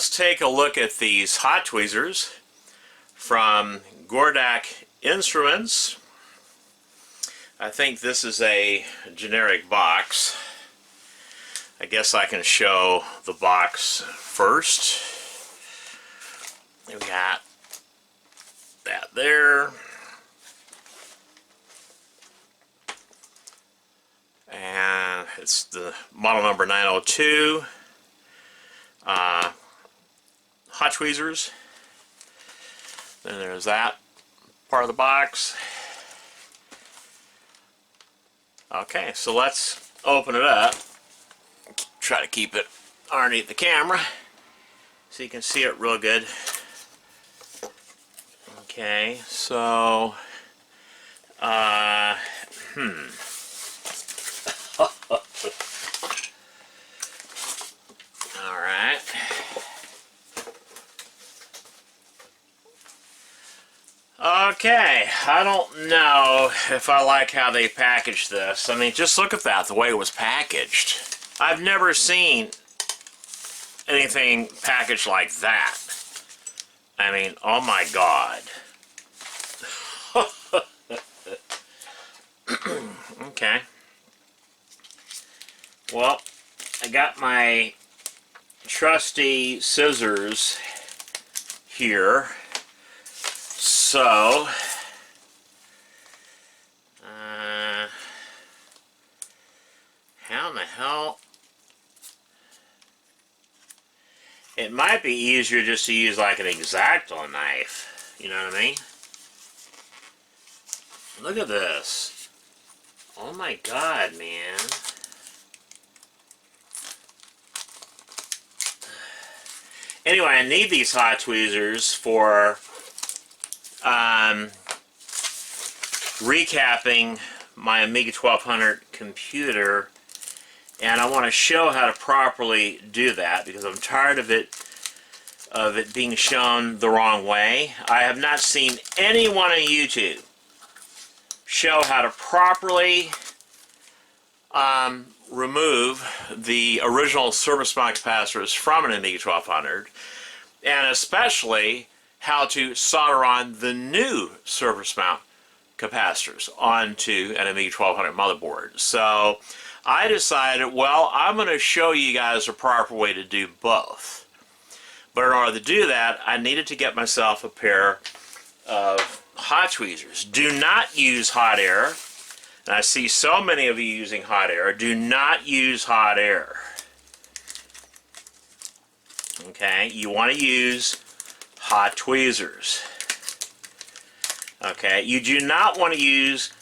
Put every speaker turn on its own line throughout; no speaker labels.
let's take a look at these Hot Tweezers from Gordak Instruments. I think this is a generic box. I guess I can show the box first. We got that there. And it's the model number 902 Hot Tweezers. Then there's that part of the box. Okay, so let's open it up. Try to keep it underneath the camera so you can see it real good. Okay, so Alright. Okay, I don't know if I like how they packaged this. I mean, just look at that, the way it was packaged. I've never seen anything packaged like that. I mean, oh my God. Okay. Well, I got my trusty scissors here. So, how in the hell? It might be easier just to use like an X-Acto knife. You know what I mean? Look at this. Oh my God, man. Anyway, I need these Hot Tweezers for recapping my Amiga 1200 computer, and I want to show how to properly do that because I'm tired of it being shown the wrong way. I have not seen anyone on YouTube show how to properly remove the original surface mount capacitors from an Amiga 1200, and especially how to solder on the new surface mount capacitors onto an Amiga 1200 motherboard. So I decided, well, I'm going to show you guys a proper way to do both. But in order to do that, I needed to get myself a pair of Hot Tweezers. Do not use hot air. And I see so many of you using hot air. Do not use hot air. Okay, you want to use Hot Tweezers. Okay, you do not want to use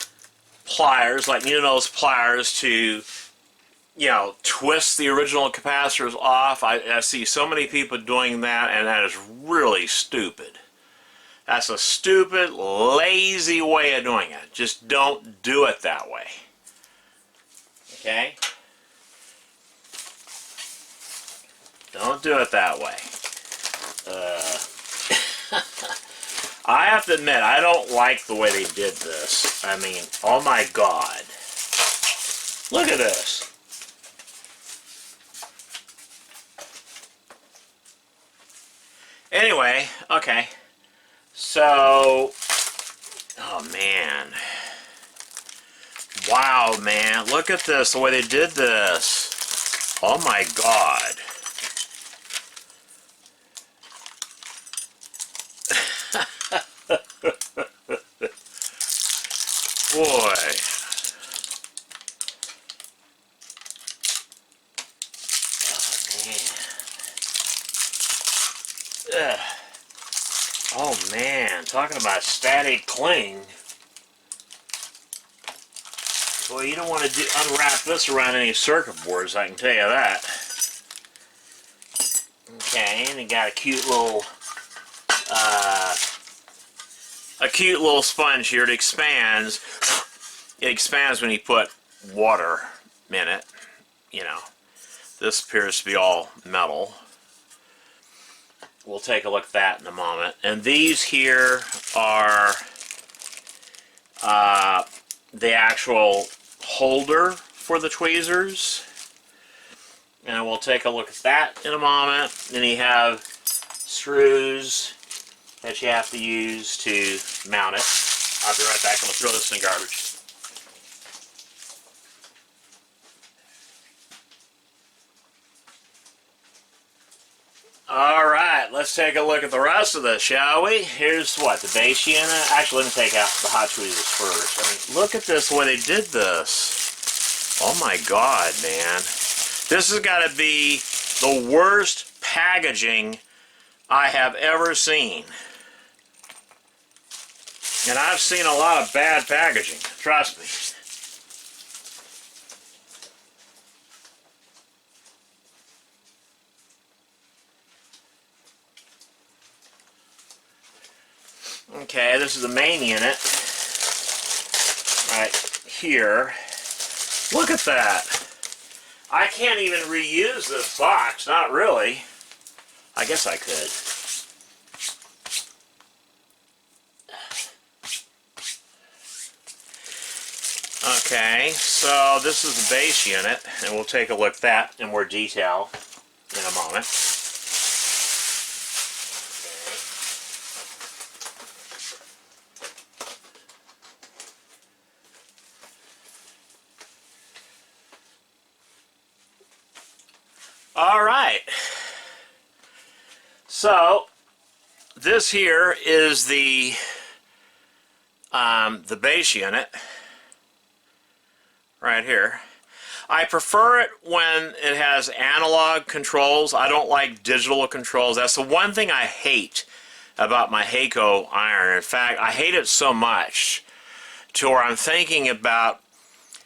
pliers, like those pliers to, twist the original capacitors off. I see so many people doing that, and that is really stupid. That's a stupid, lazy way of doing it. Just don't do it that way. Okay? Don't do it that way. I have to admit, I don't like the way they did this. I mean, oh my God. Look at this. Anyway, okay. So, oh man. Wow, man. Look at this, the way they did this. Oh my God. Boy. Oh man, talking about static cling. Well, you don't want to unwrap this around any circuit boards, I can tell you that. Okay, and you got a cute little sponge here. It expands. It expands when you put water in it. This appears to be all metal. We'll take a look at that in a moment. And these here are the actual holder for the tweezers. And we'll take a look at that in a moment. Then you have screws that you have to use to mount it. I'll be right back. I'm going to throw this in the garbage. Alright, let's take a look at the rest of this, shall we? Here's what, the base unit. Actually, let me take out the Hot Tweezers first. I mean, look at this, the way they did this. Oh my god, man. This has got to be the worst packaging I have ever seen. And I've seen a lot of bad packaging, trust me. Okay, this is the main unit right here. Look at that. I can't even reuse this box, not really. I guess I could. Okay, so this is the base unit, and we'll take a look at that in more detail in a moment. All right, so this here is the base unit right here. I prefer it when it has analog controls. I don't like digital controls. That's the one thing I hate about my Heiko iron. In fact, I hate it so much to where I'm thinking about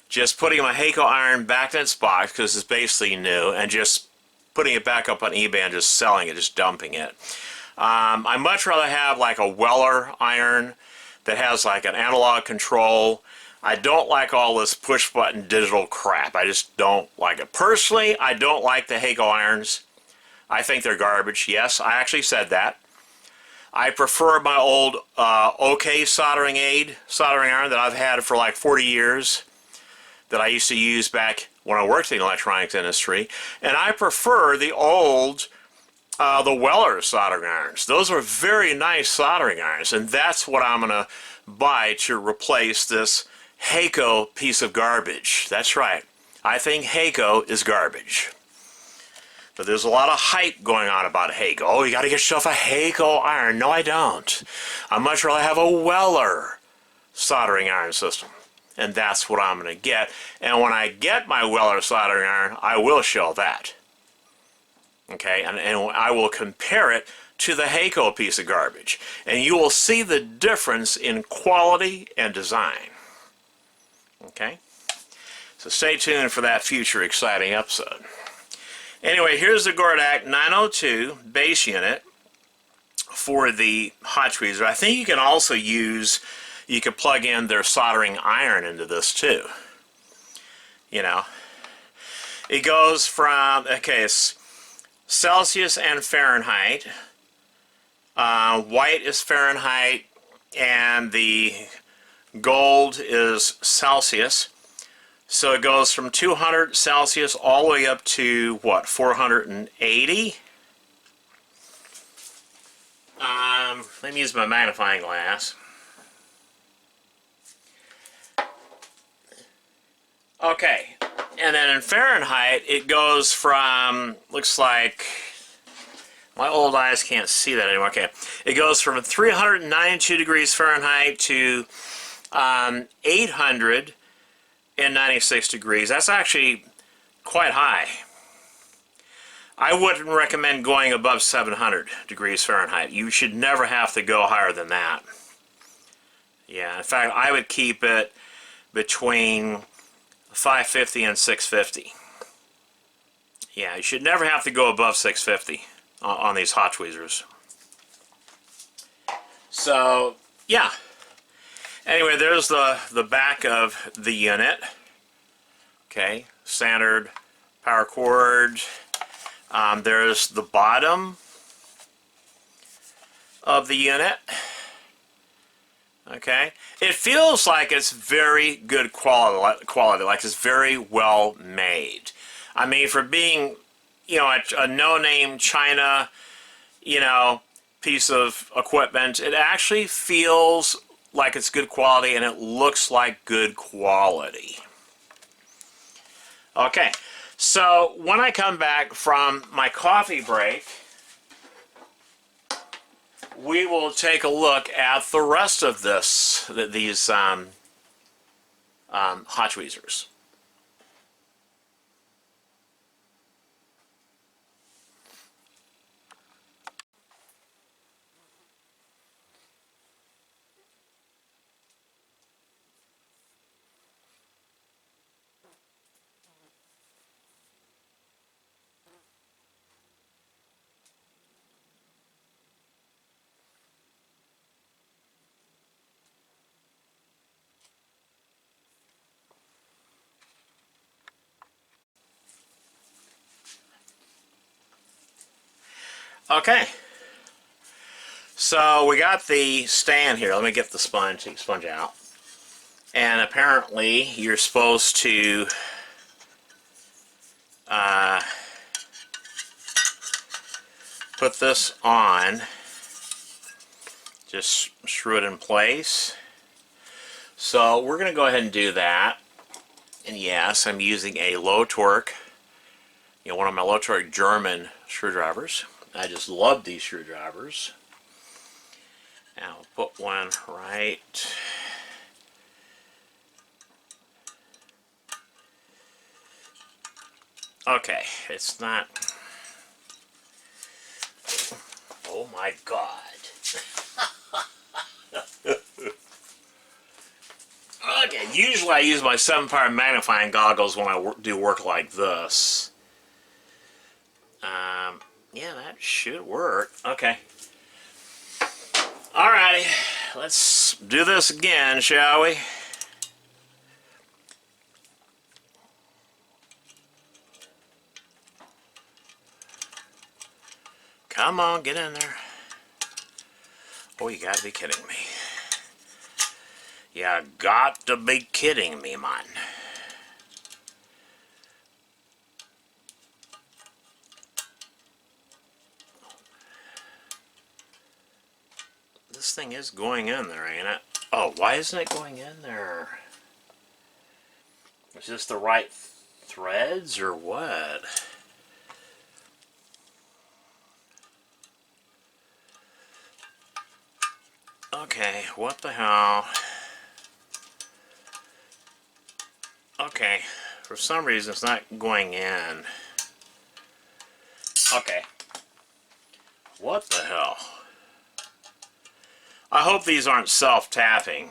just putting my Heiko iron back in its box, because it's basically new, and just putting it back up on eBay and just selling it, just dumping it. I'd much rather have like a Weller iron that has like an analog control. I don't like all this push button digital crap. I just don't like it. Personally, I don't like the Heiko irons. I think they're garbage. Yes, I actually said that. I prefer my old OK soldering iron that I've had for like 40 years that I used to use back when I worked in the electronics industry, and I prefer the old, the Weller soldering irons. Those are very nice soldering irons, and that's what I'm going to buy to replace this Heiko piece of garbage. That's right. I think Heiko is garbage. But there's a lot of hype going on about Heiko. Oh, you got to get yourself a Heiko iron. No, I don't. I'd much rather have a Weller soldering iron system. And that's what I'm going to get. And when I get my Weller soldering iron, I will show that. Okay, and I will compare it to the Heiko piece of garbage. And you will see the difference in quality and design. Okay, so stay tuned for that future exciting episode. Anyway, here's the Gordak 902 base unit for the Hot Tweezer. I think you can also use, you could plug in their soldering iron into this too. You know, it goes from, okay, it's Celsius and Fahrenheit. White is Fahrenheit, and the gold is Celsius. So it goes from 200 Celsius all the way up to, what, 480? Let me use my magnifying glass. Okay, and then in Fahrenheit, it goes from, looks like, my old eyes can't see that anymore. Okay, it goes from 392 degrees Fahrenheit to 896 degrees. That's actually quite high. I wouldn't recommend going above 700 degrees Fahrenheit. You should never have to go higher than that. Yeah, in fact, I would keep it between 550 and 650. Yeah, you should never have to go above 650 on these Hot Tweezers. So, yeah. Anyway, there's the back of the unit. Okay, standard power cord. There's the bottom of the unit. Okay, it feels like it's very good quality, like it's very well made. I mean, for being, you know, a no-name China you know, piece of equipment. It actually feels like it's good quality, and it looks like good quality. Okay, so when I come back from my coffee break, we will take a look at the rest of these Hot Tweezers. Okay, so we got the stand here. Let me get the sponge out. And apparently you're supposed to put this on, just screw it in place. So we're going to go ahead and do that. And yes, I'm using a low torque, one of my low torque German screwdrivers. I just love these screwdrivers. And I'll put one right okay, it's not. Oh my God. Okay, usually I use my 7-power magnifying goggles when I do work like this. Yeah, that should work. Okay. Alrighty, let's do this again, shall we? Come on, get in there. Oh, you gotta be kidding me. You got to be kidding me, man. This thing is going in there, ain't it? Oh, why isn't it going in there? Is this the right threads or what? Okay, what the hell? Okay, for some reason it's not going in. Okay. What the hell? I hope these aren't self-tapping.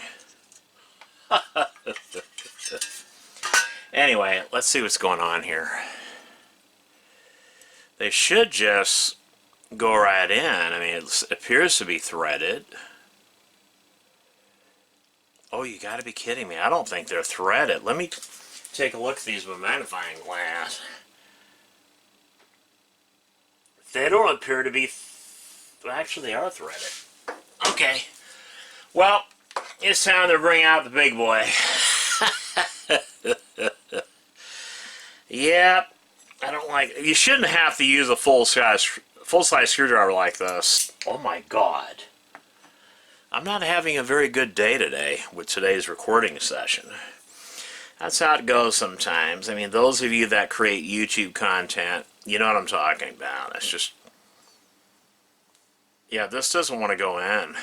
Anyway, let's see what's going on here. They should just go right in. I mean, it appears to be threaded. Oh, you gotta be kidding me. I don't think they're threaded. Let me take a look at these with a magnifying glass. They don't appear to be... Actually, they are threaded. Okay. Well, it's time to bring out the big boy. Yep. I don't like... You shouldn't have to use a full-size screwdriver like this. Oh my God. I'm not having a very good day today with today's recording session. That's how it goes sometimes. I mean, those of you that create YouTube content, you know what I'm talking about. It's just... Yeah, this doesn't want to go in.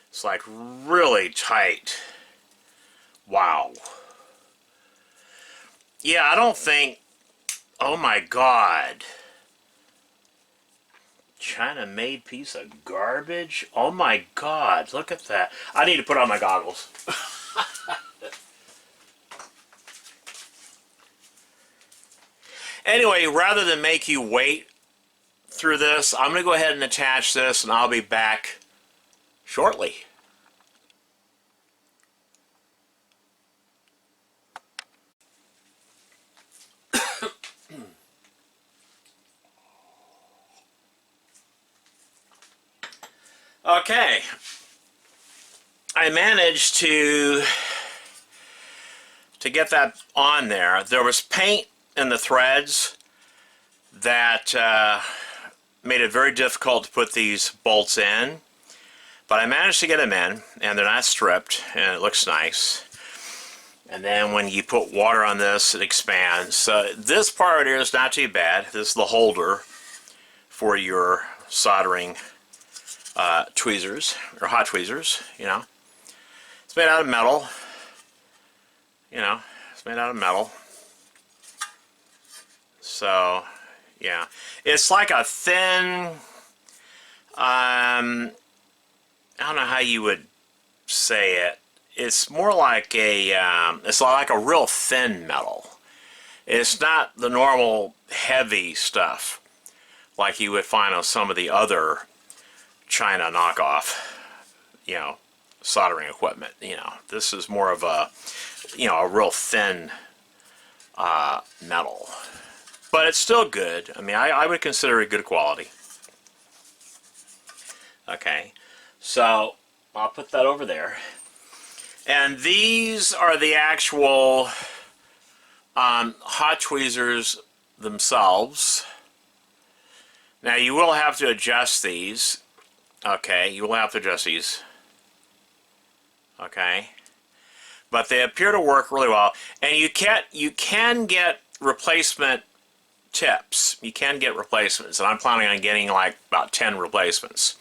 It's like really tight. Wow. Yeah, I don't think... Oh my God. China-made piece of garbage? Oh my God, look at that. I need to put on my goggles. Anyway, rather than make you wait through this, I'm going to go ahead and attach this, and I'll be back shortly. Okay, I managed to get that on there. There was paint in the threads that made it very difficult to put these bolts in, but I managed to get them in, and they're not stripped, and it looks nice. And then when you put water on this, it expands. So this part here is not too bad. This is the holder for your soldering tweezers, or hot tweezers, you know. It's made out of metal, you know, it's made out of metal. So, yeah. It's like a thin, I don't know how you would say it. It's more like it's like a real thin metal. It's not the normal heavy stuff like you would find on some of the other China knockoff, you know, soldering equipment. You know, this is more of a, you know, a real thin metal. But it's still good. I mean, I would consider it good quality. Okay, so I'll put that over there. And these are the actual hot tweezers themselves. Now you will have to adjust these. Okay, you will have to adjust these. Okay, but they appear to work really well. And you can get replacement tips. You can get replacements, and I'm planning on getting like about 10 replacements,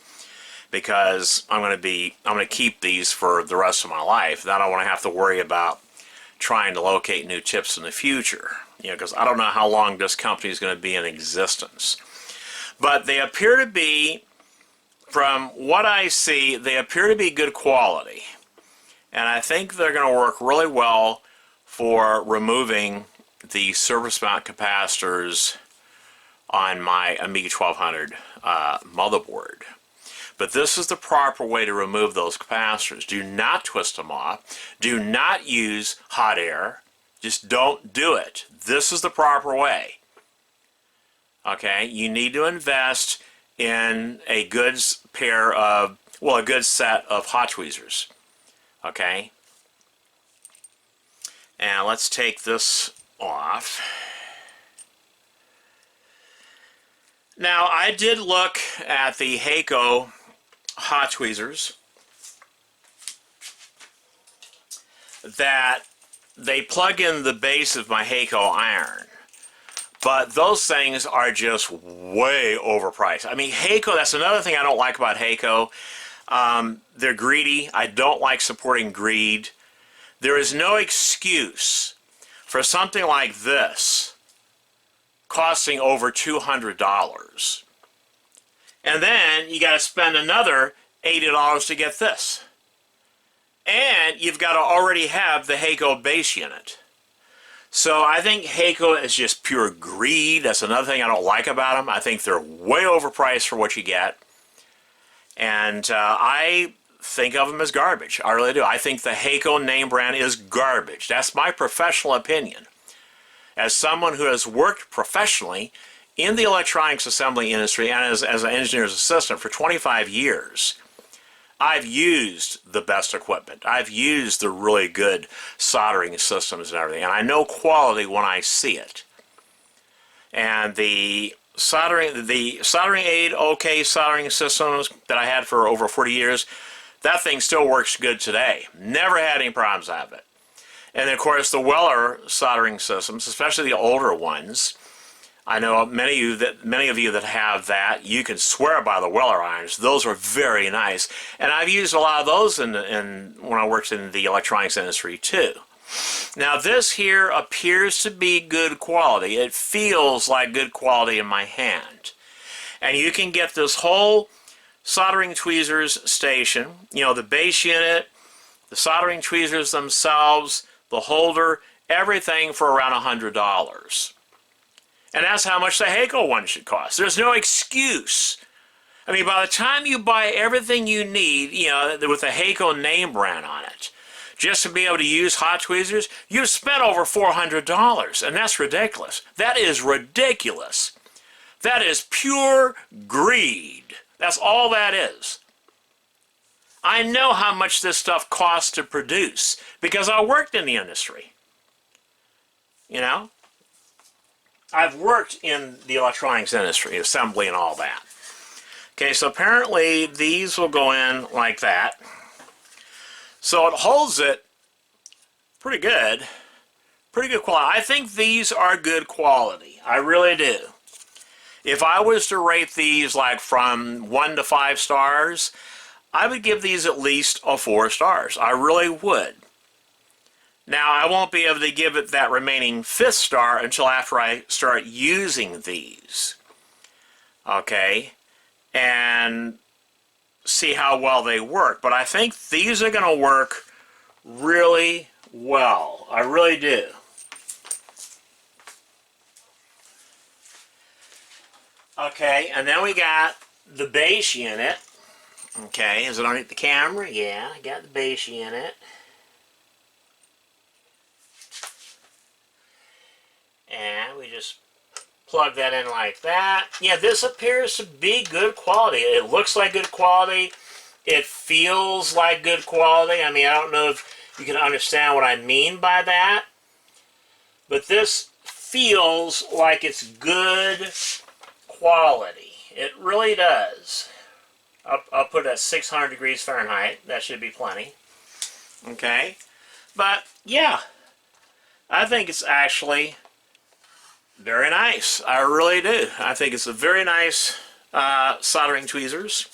because I'm going to keep these for the rest of my life. Then I don't want to have to worry about trying to locate new tips in the future, you know, because I don't know how long this company is going to be in existence. But they appear to be, from what I see, they appear to be good quality, and I think they're going to work really well for removing the surface mount capacitors on my Amiga 1200 motherboard. But this is the proper way to remove those capacitors. Do not twist them off. Do not use hot air. Just don't do it. This is the proper way. Okay, you need to invest in a good pair of, well, a good set of hot tweezers. Okay, and let's take this off. Now, I did look at the Heiko hot tweezers that they plug in the base of my Heiko iron, but those things are just way overpriced. I mean, Heiko, that's another thing I don't like about Heiko. They're greedy. I don't like supporting greed. There is no excuse for something like this costing over $200. And then you got to spend another $80 to get this. And you've got to already have the Heiko base unit. So I think Heiko is just pure greed. That's another thing I don't like about them. I think they're way overpriced for what you get. And I think of them as garbage. I really do. I think the Heiko name brand is garbage. That's my professional opinion. As someone who has worked professionally in the electronics assembly industry and as an engineer's assistant for 25 years, I've used the best equipment. I've used the really good soldering systems and everything, and I know quality when I see it. And the soldering aid, OK soldering systems that I had for over 40 years, that thing still works good today. Never had any problems out of it. And of course, the Weller soldering systems, especially the older ones, I know many of you that have that, you can swear by the Weller irons. Those are very nice, and I've used a lot of those when I worked in the electronics industry too. Now this here appears to be good quality. It feels like good quality in my hand, and you can get this whole soldering tweezers station, you know, the base unit, the soldering tweezers themselves, the holder, everything for around $100. And that's how much the Heiko one should cost. There's no excuse. I mean, by the time you buy everything you need, you know, with the Heiko name brand on it, just to be able to use hot tweezers, you've spent over $400, and that's ridiculous. That is ridiculous. That is pure greed. That's all that is. I know how much this stuff costs to produce because I worked in the industry. You know? I've worked in the electronics industry, assembly and all that. Okay, so apparently these will go in like that. So it holds it pretty good. Pretty good quality. I think these are good quality. I really do. If I was to rate these like from 1 to 5 stars, I would give these at least a 4 stars. I really would. Now, I won't be able to give it that remaining 5th star until after I start using these. Okay? And see how well they work. But I think these are going to work really well. I really do. Okay, and then we got the base unit. Okay, is it underneath the camera? Yeah, I got the base unit. And we just plug that in like that. Yeah, this appears to be good quality. It looks like good quality. It feels like good quality. I mean, I don't know if you can understand what I mean by that. But this feels like it's good quality. It really does. I'll put it at 600 degrees Fahrenheit. That should be plenty. Okay. But, yeah. I think it's actually very nice. I really do. I think it's a very nice soldering tweezers.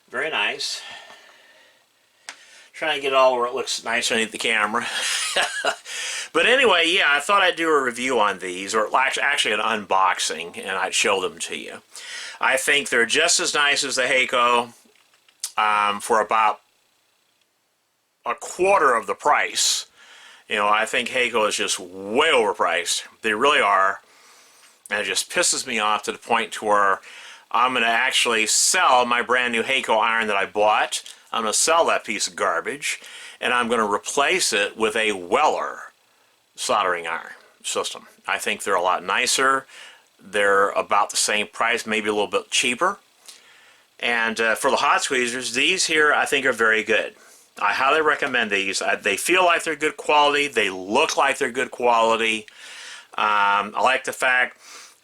Very nice. Trying to get it all where it looks nice underneath the camera. But anyway, yeah, I thought I'd do a review on these, or actually an unboxing, and I'd show them to you. I think they're just as nice as the Heiko for about a quarter of the price. You know, I think Heiko is just way overpriced. They really are. And it just pisses me off to the point to where I'm going to actually sell my brand new Heiko iron that I bought. I'm going to sell that piece of garbage, and I'm going to replace it with a Weller soldering iron system. I think they're a lot nicer. They're about the same price, maybe a little bit cheaper. And for the Hot Tweezers, these here I think are very good. I highly recommend these. They feel like they're good quality. They look like they're good quality. I like the fact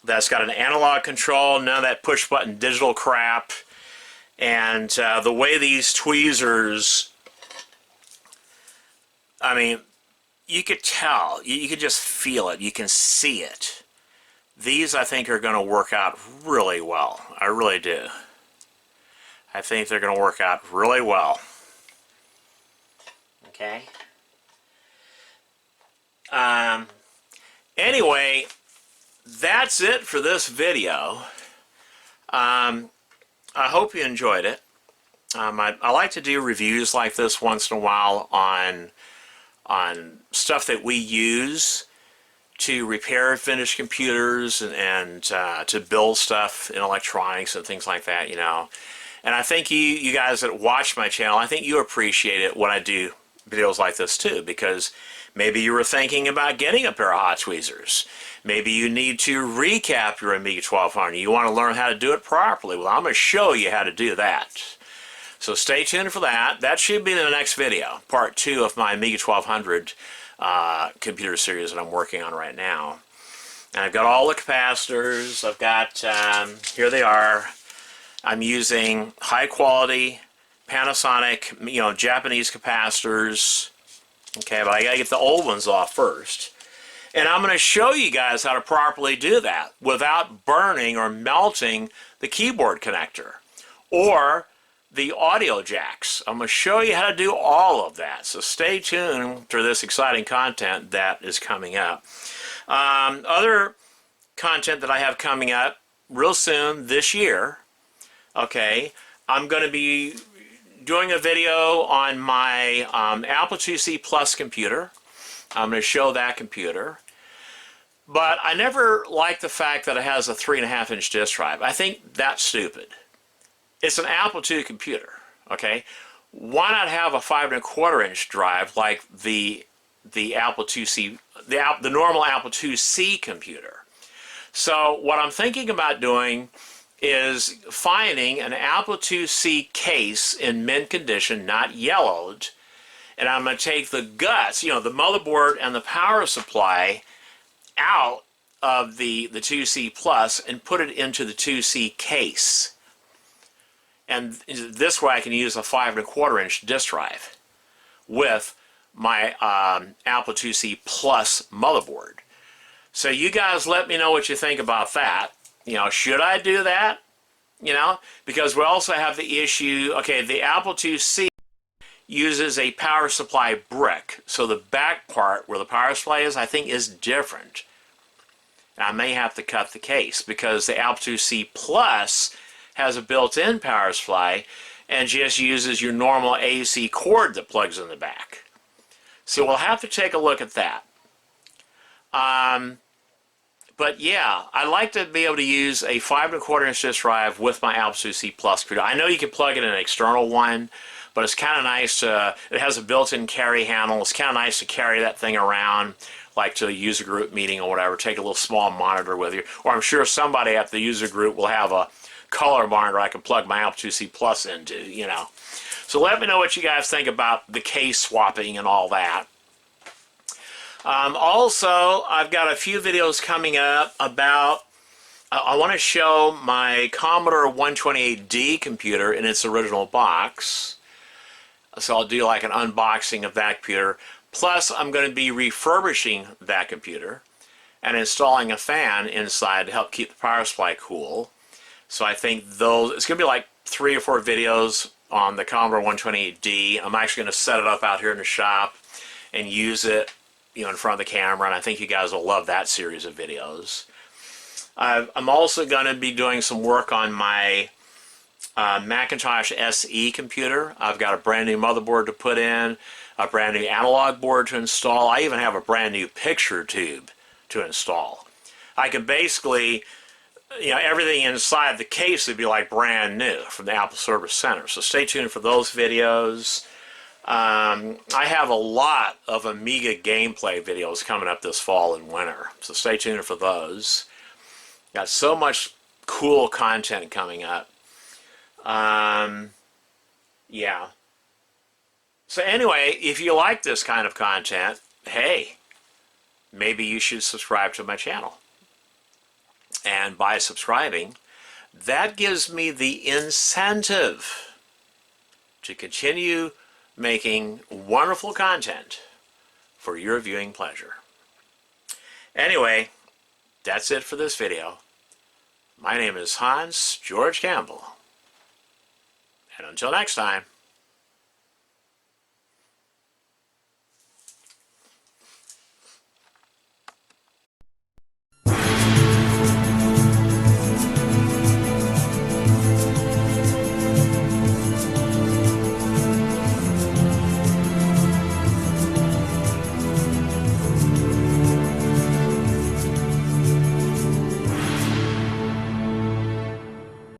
that it's got an analog control, none of that push-button digital crap. And the way these tweezers, I mean, you could tell. You could just feel it. You can see it. These, I think, are going to work out really well. I really do. I think they're going to work out really well. Okay. Anyway, that's it for this video. I hope you enjoyed it. I like to do reviews like this once in a while on stuff that we use to repair vintage computers and to build stuff in electronics and things like that, you know. And I think you guys that watch my channel, I think you appreciate it when I do videos like this too, because maybe you were thinking about getting a pair of Hot Tweezers. Maybe you need to recap your Amiga 1200. You want to learn how to do it properly. Well, I'm going to show you how to do that. So stay tuned for that. That should be in the next video, part 2 of my Amiga 1200 computer series that I'm working on right now. And I've got all the capacitors. I've got, here they are. I'm using high quality Panasonic, you know, Japanese capacitors. Okay, but I gotta get the old ones off first. And I'm going to show you guys how to properly do that without burning or melting the keyboard connector or the audio jacks. I'm going to show you how to do all of that. So stay tuned for this exciting content that is coming up. Other content that I have coming up real soon this year, okay, I'm going to be doing a video on my Apple IIc Plus computer. I'm going to show that computer. But I never liked the fact that it has a 3.5-inch disk drive. I think that's stupid. It's an Apple II computer, okay? Why not have a 5.25-inch drive like the Apple IIc, the normal Apple IIc computer? So what I'm thinking about doing is finding an Apple IIc case in mint condition, not yellowed, and I'm going to take the guts, you know, the motherboard and the power supply out of the 2C Plus and put it into the 2C case. And this way I can use a 5 1/4 inch disk drive with my Apple 2C Plus motherboard. So you guys let me know what you think about that. You know, should I do that? You know, because we also have the issue, okay, the Apple 2C uses a power supply brick. So the back part where the power supply is, I think, is different. I may have to cut the case because the Apple 2C Plus has a built-in power supply and just uses your normal AC cord that plugs in the back. So we'll have to take a look at that. But yeah, I like to be able to use a 5 1/4 inch disk drive with my Apple 2C Plus computer. I know you can plug in an external one, but it's kind of nice to, it has a built-in carry handle. It's kind of nice to carry that thing around, like to a user group meeting or whatever. Take a little small monitor with you. Or I'm sure somebody at the user group will have a color monitor I can plug my Apple 2C Plus into, you know. So let me know what you guys think about the case swapping and all that. Also, I've got a few videos coming up about, I want to show my Commodore 128D computer in its original box. So I'll do like an unboxing of that computer. Plus, I'm going to be refurbishing that computer and installing a fan inside to help keep the power supply cool. So I think those, it's going to be like 3 or 4 videos on the Commodore 128D. I'm actually going to set it up out here in the shop and use it, you know, in front of the camera, and I think you guys will love that series of videos. I'm also going to be doing some work on my Macintosh SE computer. I've got a brand new motherboard to put in, a brand new analog board to install. I even have a brand new picture tube to install. I can basically, you know, everything inside the case would be like brand new from the Apple Service Center. So stay tuned for those videos. I have a lot of Amiga gameplay videos coming up this fall and winter, so stay tuned for those. Got so much cool content coming up. Yeah. So anyway, if you like this kind of content, hey, maybe you should subscribe to my channel. And by subscribing, that gives me the incentive to continue making wonderful content for your viewing pleasure. Anyway, that's it for this video. My name is Hans George Campbell, and until next time,